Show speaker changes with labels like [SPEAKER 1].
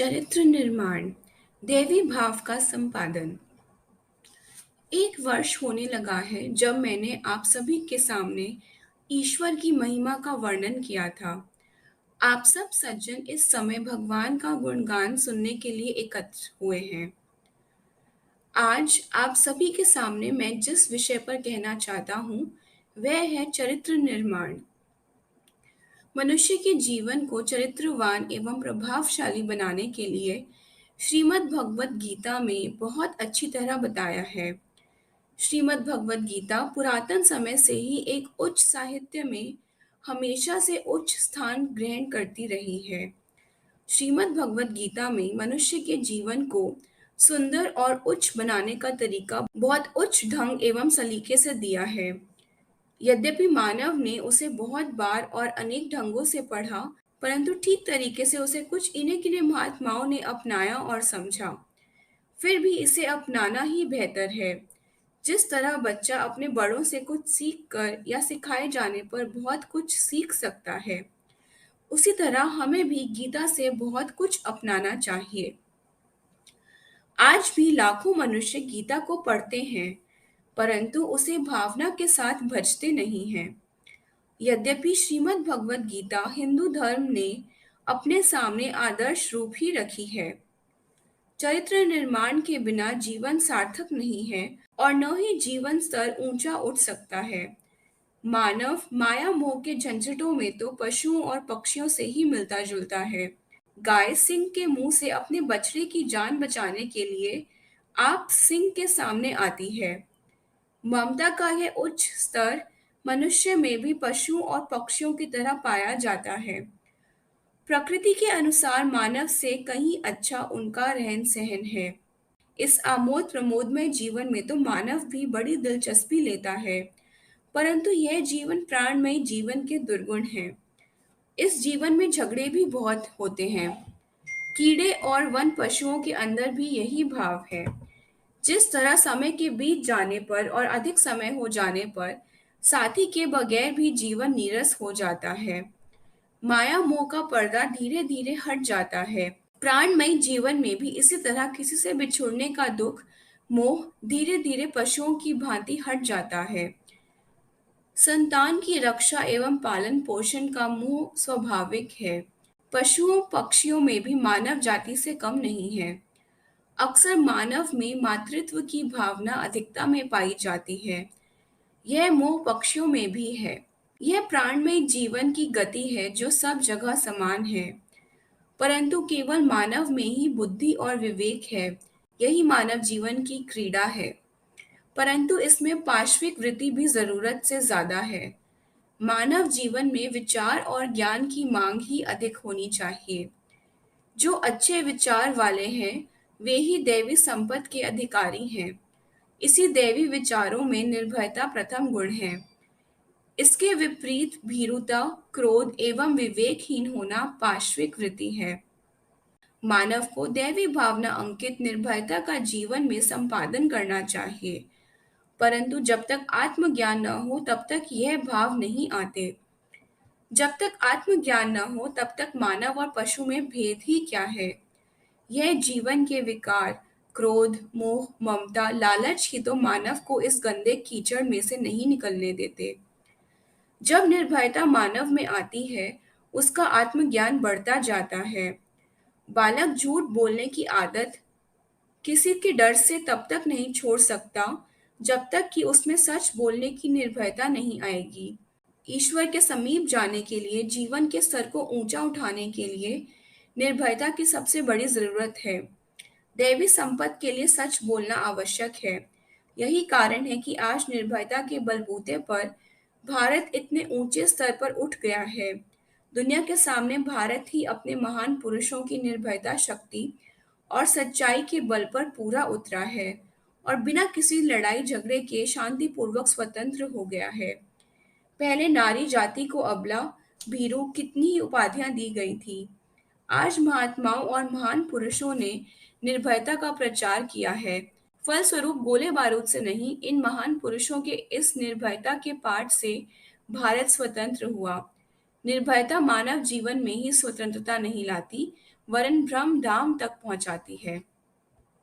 [SPEAKER 1] चरित्र निर्माण, दैवी भाव का संपादन। एक वर्ष होने लगा है जब मैंने आप सभी के सामने ईश्वर की महिमा का वर्णन किया था। आप सब सज्जन इस समय भगवान का गुणगान सुनने के लिए एकत्र हुए हैं। आज आप सभी के सामने मैं जिस विषय पर कहना चाहता हूँ, वह है चरित्र निर्माण। मनुष्य के जीवन को चरित्रवान एवं प्रभावशाली बनाने के लिए श्रीमद् भगवत गीता में बहुत अच्छी तरह बताया है। श्रीमद् भगवत गीता पुरातन समय से ही एक उच्च साहित्य में हमेशा से उच्च स्थान ग्रहण करती रही है। श्रीमद् भगवत गीता में मनुष्य के जीवन को सुंदर और उच्च बनाने का तरीका बहुत उच्च ढंग एवं सलीके से दिया है। यद्यपि मानव ने उसे बहुत बार और अनेक ढंगों से पढ़ा, परंतु ठीक तरीके से उसे कुछ इन्हीं महात्माओं ने अपनाया और समझा। फिर भी इसे अपनाना ही बेहतर है। जिस तरह बच्चा अपने बड़ों से कुछ सीख कर या सिखाए जाने पर बहुत कुछ सीख सकता है, उसी तरह हमें भी गीता से बहुत कुछ अपनाना चाहिए। आज भी लाखों मनुष्य गीता को पढ़ते हैं, परंतु उसे भावना के साथ भजते नहीं हैं। यद्यपि श्रीमद् भगवत गीता हिंदू धर्म ने अपने सामने आदर्श रूप ही रखी है। चरित्र निर्माण के बिना जीवन सार्थक नहीं है और न ही जीवन स्तर ऊंचा उठ सकता है। मानव माया मोह के झंझटों में तो पशुओं और पक्षियों से ही मिलता जुलता है। गाय सिंह के मुंह से अपने बछड़े की जान बचाने के लिए आप सिंह के सामने आती है। ममता का यह उच्च स्तर मनुष्य में भी पशुओं और पक्षियों की तरह पाया जाता है। प्रकृति के अनुसार मानव से कहीं अच्छा उनका रहन सहन है। इस आमोद प्रमोदमय जीवन में तो मानव भी बड़ी दिलचस्पी लेता है, परंतु यह जीवन प्राणमय जीवन के दुर्गुण है। इस जीवन में झगड़े भी बहुत होते हैं। कीड़े और वन पशुओं के अंदर भी यही भाव है। जिस तरह समय के बीत जाने पर और अधिक समय हो जाने पर साथी के बगैर भी जीवन नीरस हो जाता है, माया मोह का पर्दा धीरे धीरे हट जाता है। प्राणमय जीवन में भी इसी तरह किसी से बिछुड़ने का दुख मोह धीरे धीरे पशुओं की भांति हट जाता है। संतान की रक्षा एवं पालन पोषण का मोह स्वाभाविक है। पशुओं पक्षियों में भी मानव जाति से कम नहीं है। अक्सर मानव में मातृत्व की भावना अधिकता में पाई जाती है। यह मोह पक्षियों में भी है। यह प्राणमय जीवन की गति है जो सब जगह समान है, परंतु केवल मानव में ही बुद्धि और विवेक है। यही मानव जीवन की क्रीड़ा है, परंतु इसमें पाश्विक वृत्ति भी जरूरत से ज्यादा है। मानव जीवन में विचार और ज्ञान की मांग ही अधिक होनी चाहिए। जो अच्छे विचार वाले हैं, वे ही दैवी संपत्ति के अधिकारी हैं। इसी दैवी विचारों में निर्भयता प्रथम गुण है। इसके विपरीत भीरुता, क्रोध एवं विवेकहीन होना पाश्विक वृत्ति है। मानव को दैवी भावना अंकित निर्भयता का जीवन में संपादन करना चाहिए, परंतु जब तक आत्मज्ञान न हो तब तक यह भाव नहीं आते। जब तक आत्मज्ञान न हो तब तक मानव और पशु में भेद ही क्या है। यह जीवन के विकार, क्रोध, मोह, ममता, लालच ही तो मानव को इस गंदे कीचड़ में से नहीं निकलने देते। जब निर्भयता मानव में आती है, उसका आत्मज्ञान बढ़ता जाता है। बालक झूठ बोलने की आदत किसी के डर से तब तक नहीं छोड़ सकता जब तक कि उसमें सच बोलने की निर्भयता नहीं आएगी। ईश्वर के समीप जाने के लिए, जीवन के स्तर को ऊंचा उठाने के लिए निर्भयता की सबसे बड़ी जरूरत है। दैवी संपत्ति के लिए सच बोलना आवश्यक है। यही कारण है कि आज निर्भयता के बलबूते पर भारत इतने ऊंचे स्तर पर उठ गया है। दुनिया के सामने भारत ही अपने महान पुरुषों की निर्भयता, शक्ति और सच्चाई के बल पर पूरा उतरा है और बिना किसी लड़ाई झगड़े के शांतिपूर्वक स्वतंत्र हो गया है। पहले नारी जाति को अबला, भीरू कितनी ही उपाधियां दी गई थी। आज महात्माओं और महान पुरुषों ने निर्भयता का प्रचार किया है। फलस्वरूप गोले बारूद से नहीं, इन महान पुरुषों के इस निर्भयता के पाठ से भारत स्वतंत्र हुआ। निर्भयता मानव जीवन में ही स्वतंत्रता नहीं लाती, वरन भ्रम धाम तक पहुंचाती है।